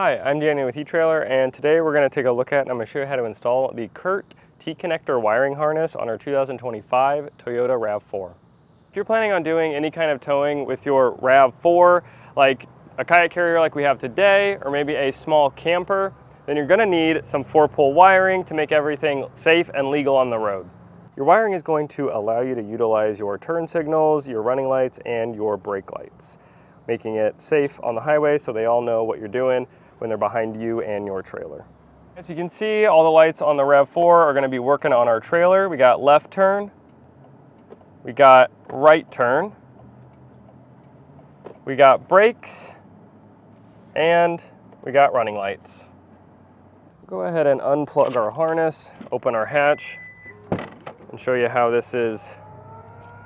Hi, I'm Danny with etrailer, and today we're going to take a look at and I'm going to show you how to install the Curt T-connector wiring harness on our 2025 Toyota RAV4. If you're planning on doing any kind of towing with your RAV4, like a kayak carrier like we have today, or maybe a small camper, then you're going to need some 4-pole wiring to make everything safe and legal on the road. Your wiring is going to allow you to utilize your turn signals, your running lights, and your brake lights, making it safe on the highway so they all know what you're doing when they're behind you and your trailer. As you can see, all the lights on the RAV4 are going to be working on our trailer. We got left turn, we got right turn, we got brakes, and we got running lights. Go ahead and unplug our harness, open our hatch, and show you how this is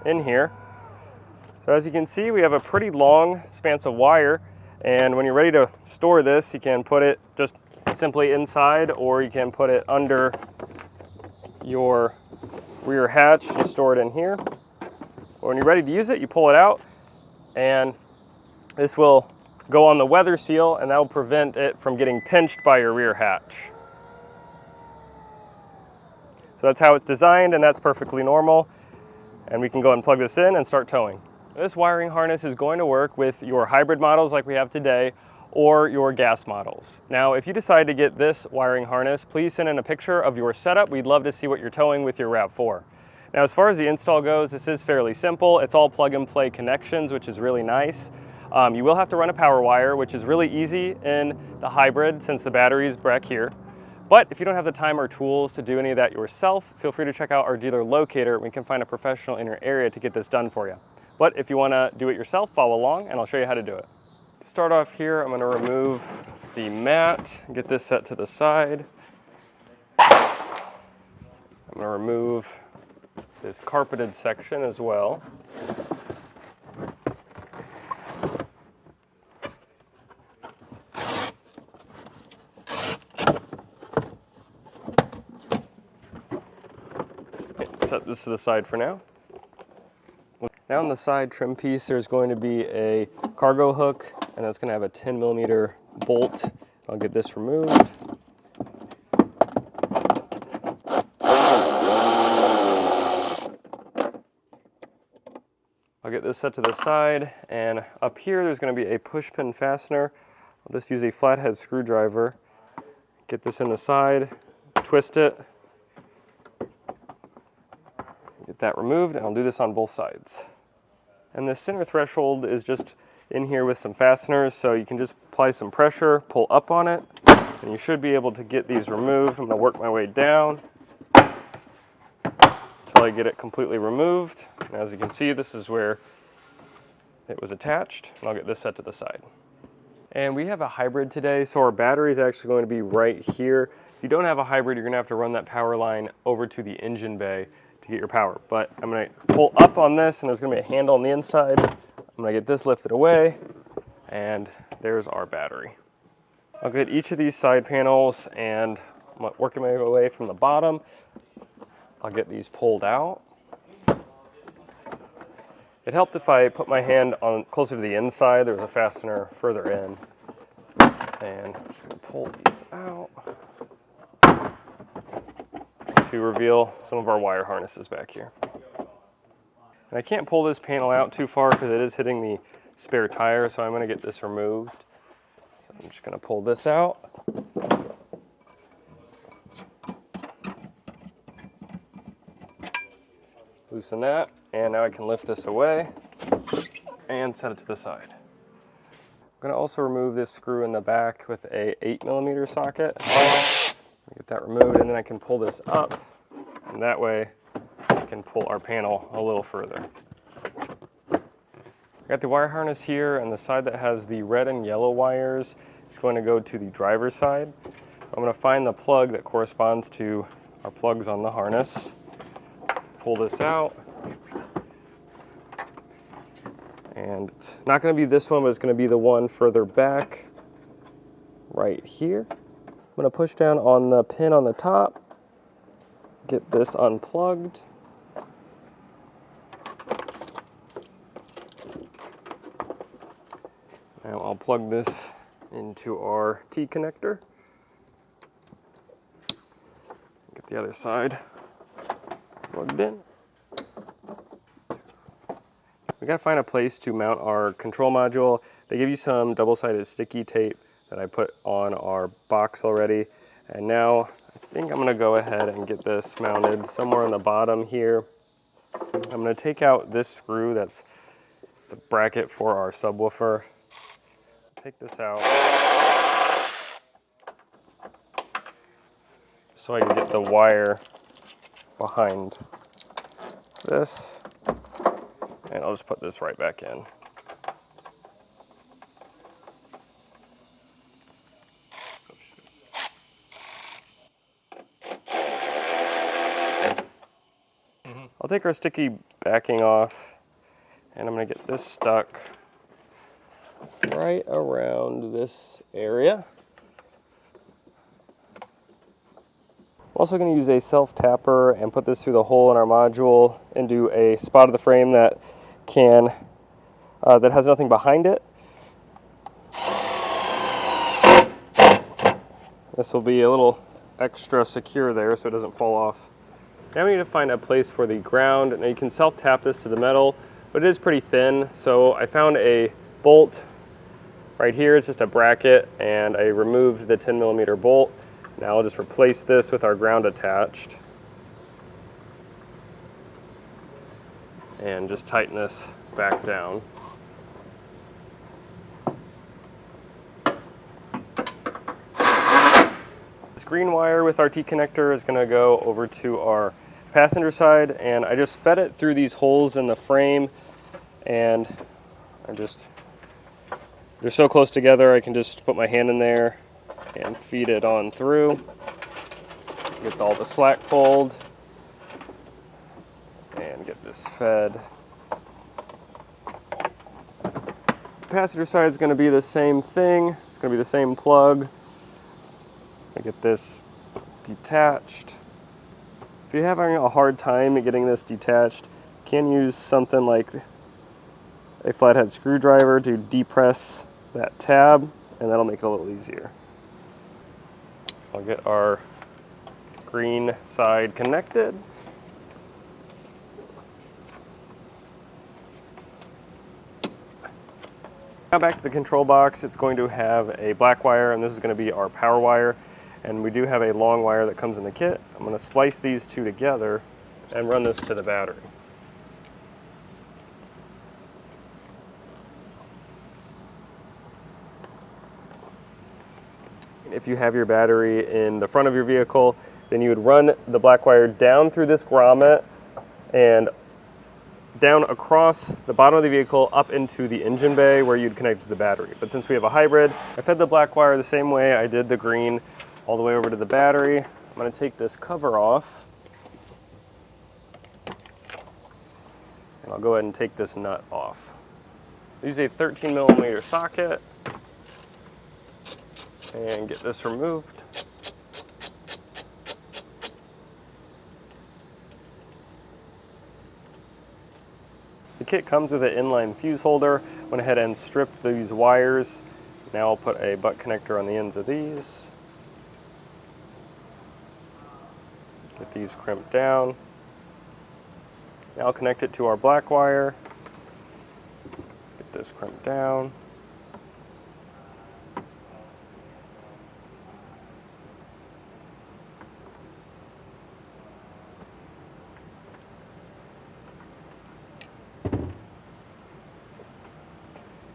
in here. So as you can see, we have a pretty long span of wire, and when you're ready to store this, you can put it just simply inside, or you can put it under your rear hatch. You store it in here. When you're ready to use it, you pull it out, and this will go on the weather seal, and that will prevent it from getting pinched by your rear hatch. So that's how it's designed, and that's perfectly normal. And we can go and plug this in and start towing. This wiring harness is going to work with your hybrid models like we have today, or your gas models. Now, if you decide to get this wiring harness, please send in a picture of your setup. We'd love to see what you're towing with your RAV4. Now, as far as the install goes, this is fairly simple. It's all plug and play connections, which is really nice. You will have to run a power wire, which is really easy in the hybrid since the battery is back here. But if you don't have the time or tools to do any of that yourself, feel free to check out our dealer locator. We can find a professional in your area to get this done for you. But if you want to do it yourself, follow along and I'll show you how to do it. To start off here, I'm going to remove the mat, get this set to the side. I'm going to remove this carpeted section as well. Set this to the side for now. Now on the side trim piece, there's going to be a cargo hook, and that's going to have a 10mm bolt. I'll get this removed. I'll get this set to the side, and up here there's going to be a push pin fastener. I'll just use a flathead screwdriver, get this in the side, twist it, get that removed, and I'll do this on both sides. And the center threshold is just in here with some fasteners, so you can just apply some pressure, pull up on it, and you should be able to get these removed. I'm going to work my way down until I get it completely removed. And as you can see, this is where it was attached, and I'll get this set to the side. And we have a hybrid today, so our battery is actually going to be right here. If you don't have a hybrid, you're going to have to run that power line over to the engine bay to get your power. But I'm going to pull up on this, and there's going to be a handle on the inside. I'm going to get this lifted away, and there's our battery. I'll get each of these side panels, and I'm working my way from the bottom. I'll get these pulled out. It helped if I put my hand on closer to the inside. There's a fastener further in. And I'm just going to pull these out to reveal some of our wire harnesses back here. And I can't pull this panel out too far because it is hitting the spare tire, so I'm going to get this removed. So I'm just going to pull this out. Loosen that, and now I can lift this away and set it to the side. I'm going to also remove this screw in the back with a 8mm socket. Get that removed, and then I can pull this up, and that way I can pull our panel a little further. I got the wire harness here, and the side that has the red and yellow wires is going to go to the driver's side. I'm going to find the plug that corresponds to our plugs on the harness. Pull this out, and it's not going to be this one, but it's going to be the one further back right here. I'm going to push down on the pin on the top, get this unplugged. Now I'll plug this into our T connector. Get the other side plugged in. We gotta find a place to mount our control module. They give you some double-sided sticky tape that I put on our box already. And now I think I'm gonna go ahead and get this mounted somewhere on the bottom here. I'm gonna take out this screw that's the bracket for our subwoofer. Take this out so I can get the wire behind this, and I'll just put this right back in. I'll take our sticky backing off, and I'm gonna get this stuck right around this area. I'm also going to use a self-tapper and put this through the hole in our module into a spot of the frame that that has nothing behind it. This will be a little extra secure there so it doesn't fall off. Now we need to find a place for the ground. Now you can self-tap this to the metal, but it is pretty thin, so I found a bolt right here. It's just a bracket, and I removed the 10mm bolt. Now I'll just replace this with our ground attached and just tighten this back down. This green wire with our T connector is going to go over to our passenger side, and I just fed it through these holes in the frame, and they're so close together I can just put my hand in there and feed it on through. Get all the slack pulled and get this fed. The passenger side is going to be the same thing. It's going to be the same plug. I get this detached. If you're having a hard time getting this detached, you can use something like a flathead screwdriver to depress that tab, and that'll make it a little easier. I'll get our green side connected. Now back to the control box. It's going to have a black wire, and this is going to be our power wire. And we do have a long wire that comes in the kit. I'm going to splice these two together and run this to the battery. If you have your battery in the front of your vehicle, then you would run the black wire down through this grommet and down across the bottom of the vehicle up into the engine bay where you'd connect to the battery. But since we have a hybrid, I fed the black wire the same way I did the green all the way over to the battery. I'm going to take this cover off, and I'll go ahead and take this nut off. Use a 13mm socket and get this removed. The kit comes with an inline fuse holder. Went ahead and stripped these wires. Now I'll put a butt connector on the ends of these. Get these crimped down. Now I'll connect it to our black wire. Get this crimped down.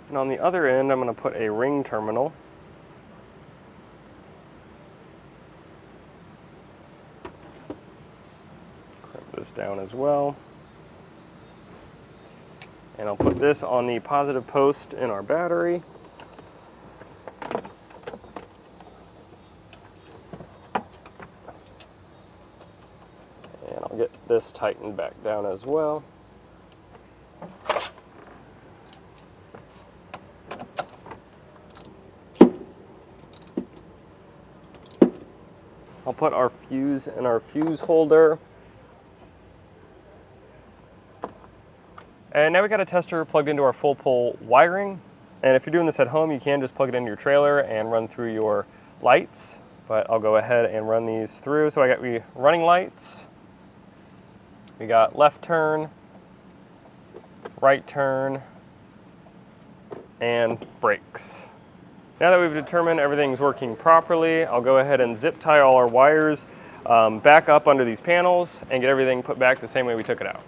And on the other end, I'm going to put a ring terminal. Crimp this down as well. And I'll put this on the positive post in our battery. And I'll get this tightened back down as well. I'll put our fuse in our fuse holder. And now we got a tester plugged into our full pole wiring. And if you're doing this at home, you can just plug it into your trailer and run through your lights, but I'll go ahead and run these through. So we running lights, we got left turn, right turn, and brakes. Now that we've determined everything's working properly, I'll go ahead and zip tie all our wires back up under these panels and get everything put back the same way we took it out.